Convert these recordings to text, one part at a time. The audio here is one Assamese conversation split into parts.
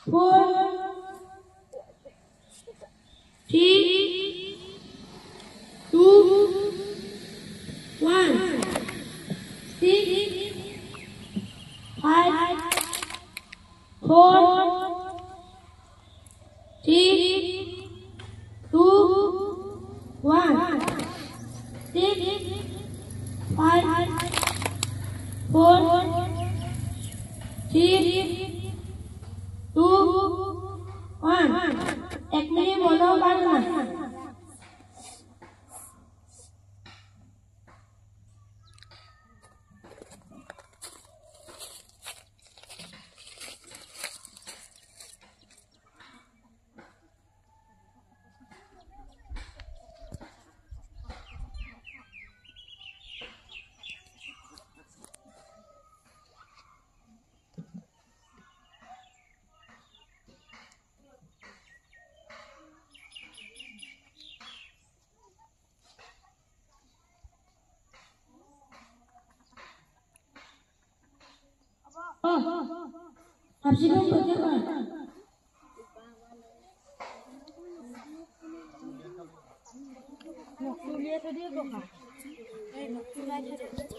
4, 3, 2, 1. 6, 5, 4, 3, 2, 1. 6, 5, 4, 3, 2, 1. 1 minute बोलो बात Absikan bagaimana? Kuliah tadi apa kak? Kuliah tadi.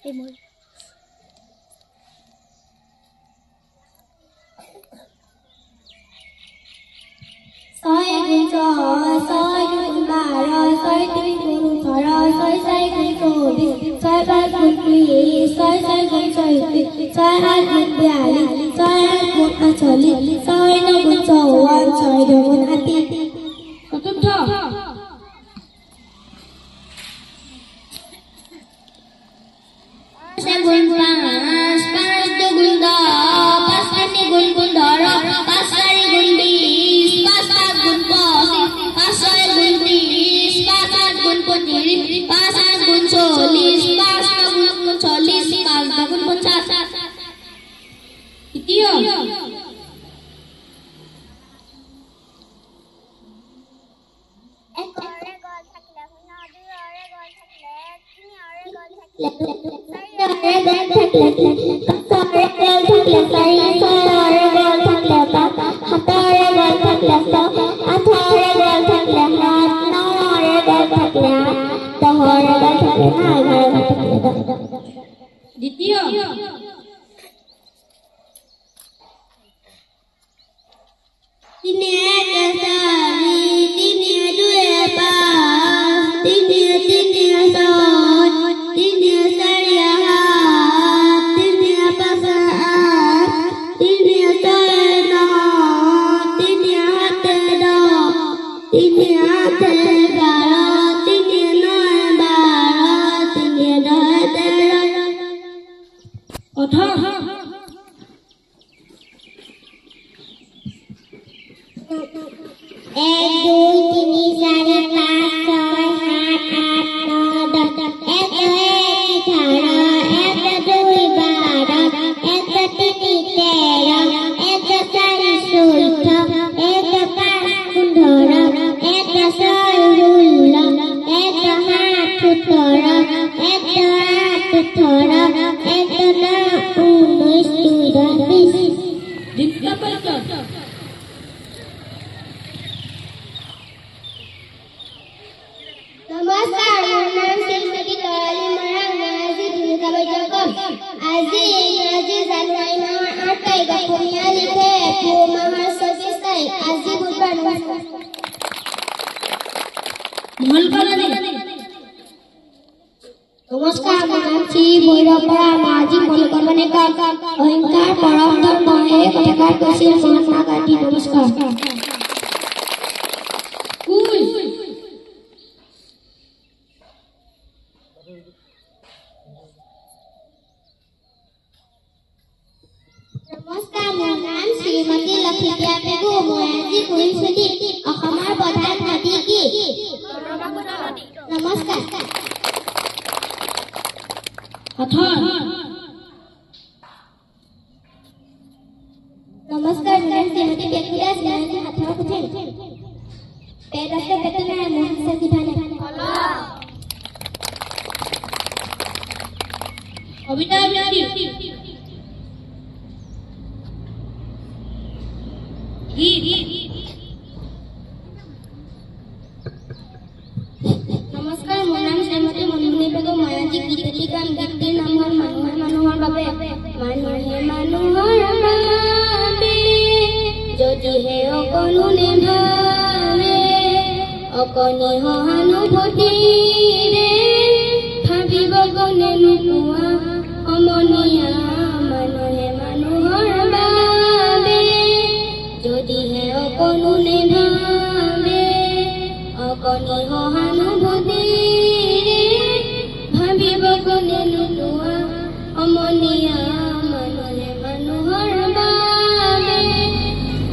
ছয় গুণ ছয়, ছয় গুণ 12, ছয় তিন গুণ 18, ছয় চাৰি গুণ 24, ছয় পাঁচ গুণ 30, ছয় ছয় গুণ 36, ছয় আঠ গুণ 42, ছয় আঠ গুণ 48, ছয় ন গুণ 54, ছয় দুগুণ 80। চতুৰ্থ গুণ 5, 5 দুগুণ 10, 5 তিনি গুণ 15, 5 চাৰি গুণ 20, 5 পাঁচ গুণ 25, 5 ছয় গুণ 30, 5 আঠ গুণ 35, 5 আঠ গুণ 40, 5 ন গুণ 40, 5 দুগুণ 50। তৃতীয় দ্বিতীয় তিনি এক চাৰি, তিনি দুই পাঁচ, তিনি তিনি ছয়, তিনি চাৰি সাত, তিনি পাঁচ আঠ, তিনি ছয় ন, তিনি সাত 10, তিনি আঠ 11, তিনি নয় 12, তিনি 10 13। এক দুই তিনি চাৰি পাঁচ ছয় সাত আঠ ন 10, এক এক 11, এক দুই 12, এক তিনি 13, এক চাৰি 14, এক পাঁচ 15, এক ছয় 16, এক সাত 17, এক আঠ 18, এক ন 19, দুই 20। নমস্কাৰ, মোৰ নাম শ্ৰীমতী তৰালী মৰাণ। মই আজি ভূমিকা পাঠ্য ক'ম। আজি ইংৰাজী জানুৱাৰী মাহৰ 8 তাৰিখ, অসমীয়া লিখে পুহ মাহৰ 24 তাৰিখ। আজি বুধবাৰ। নমস্কাৰ, মোৰ নাম শ্ৰী ভৈৰৱ বৰা। মই আজি মহিকৰণে ক'ম। অহিংসাৰ পৰম ধৰ্ম, এই কথাষাৰ কৈছিল মহাত্মা গান্ধী। নমস্কাৰ। নমস্কাৰ, মোৰ নাম শ্ৰীমতী লক্ষীপ্ৰিয়া পেগু। মই আজি কৈছো অসমৰ প্ৰধান নদী কি? নমস্কাৰ। নমস্কাৰ, মোৰ নাম শ্ৰীমতী পেগু দাস। মই আজি হাতৰ পুথি। পেট আছে পেট নাই, মন আছে জিভা নাই। কবিতা আবৃত্তি। নমস্কাৰ, মোৰ নাম শ্ৰীমতী মণিমণি পেগু। মই আজি গীতটি গাম। গীতটিৰ নাম হ'ল মানুহে মানুহৰ বাবে। মানুহে মানুহৰ বাবে যদিহে অকণো নেভাবে, অকণি সহানুভূতিৰে ভাবিব কোনে নোপোৱা সমনীয়া। মানুহে মানুহৰ বাবে যদিহে অকণো নেভাবে, অকণি সহানুভূতিৰে ভাবিব কোনে নোপোৱা সমনীয়া। মানুহে মানুহৰ বাবে,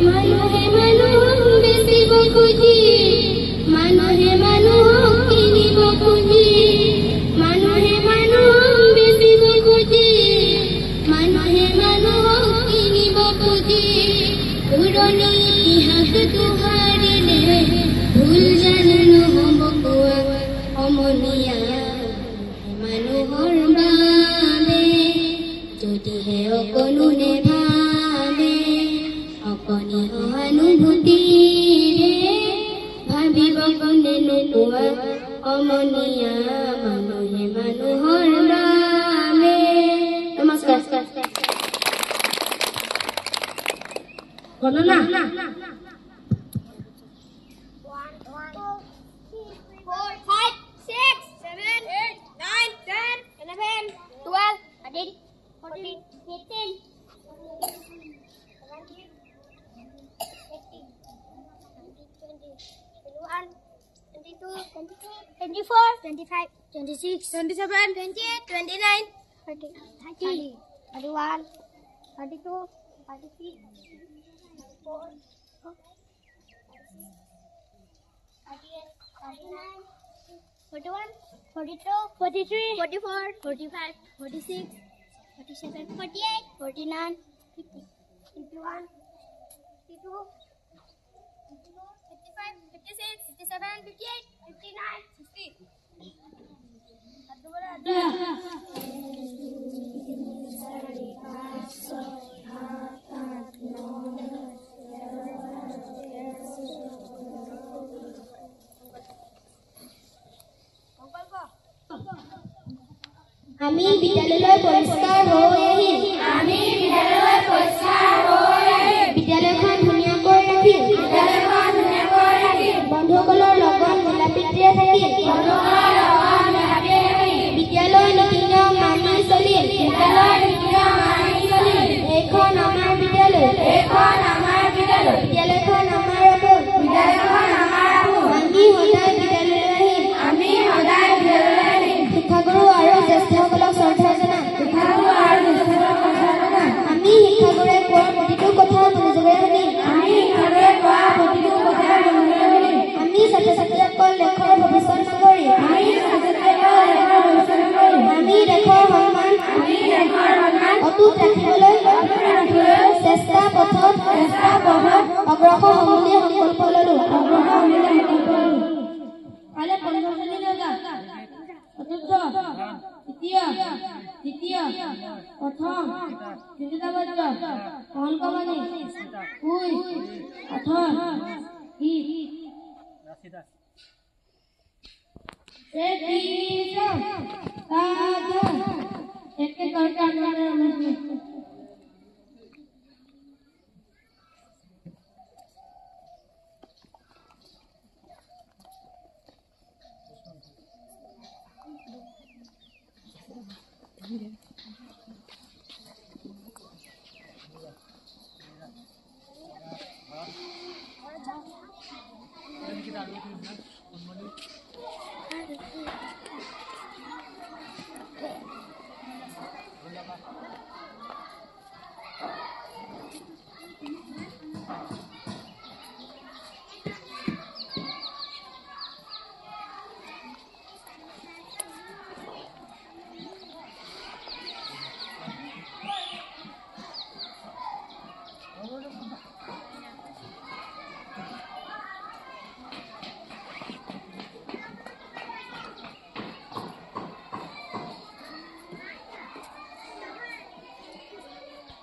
মানুহে মানুহক বেচিব খুজি, মানুহে মানুহক কিনিব খুজি, মানুহে মানুহক বেচিব খুজি, মানুহে মানুহক কিনিব খুজি। পুৰণি ইতিহাস দোহাৰিলে ভুল জানো নহ'ব কোৱা সমনীয়া। মানুহৰ বাবে গণনা 1 2 3 4 5 6 7 8 9 10 11 12 13 14 15 17 18 19 20 21 22 23 24 25 26 27 28 29 30 31 32 33 34 38 39 41 42 43 44 45 46 47 48 49 50 51 52 55 56 57 58 59 60 আমি বিদ্যালয়লৈ পৰিষ্কাৰ হৈ আহিম বিদ্যালয়খন ধুনীয়াকৈ ৰাখিম বন্ধুসকলৰ লগত মিলাপ্ৰীতিৰে থাকিম বিদ্যালয় নীতি নিয়ম মানি চলিম এইখন আমাৰ বিদ্যালয় বিদ্যালয়খন আমাৰ আপোন আমি সদায় বিদ্যালয়লৈ আহিম শিক্ষাগুৰু আৰু জ্যেষ্ঠসকলক শ্ৰদ্ধা জনাম আমি শিক্ষাগুৰুৱে কোৱা প্ৰতিটো কথা মনোযোগেৰে শুনিম আমি ছাত্ৰ ছাত্ৰীসকল দেশৰ ভৱিষ্যত নাগৰিক আমি দেশৰ সন্মান অটুট ৰাখিবলৈ চেষ্টা পথত অগ্ৰসৰ হ'ম বুলি সংকল্প ল'লো কাইলৈ পঞ্চম শ্ৰেণীলৈ যা চতুৰ্থ তৃতীয় প্ৰথম তিনিটা বাদ্য অংকবাণী কুইজ পাঠন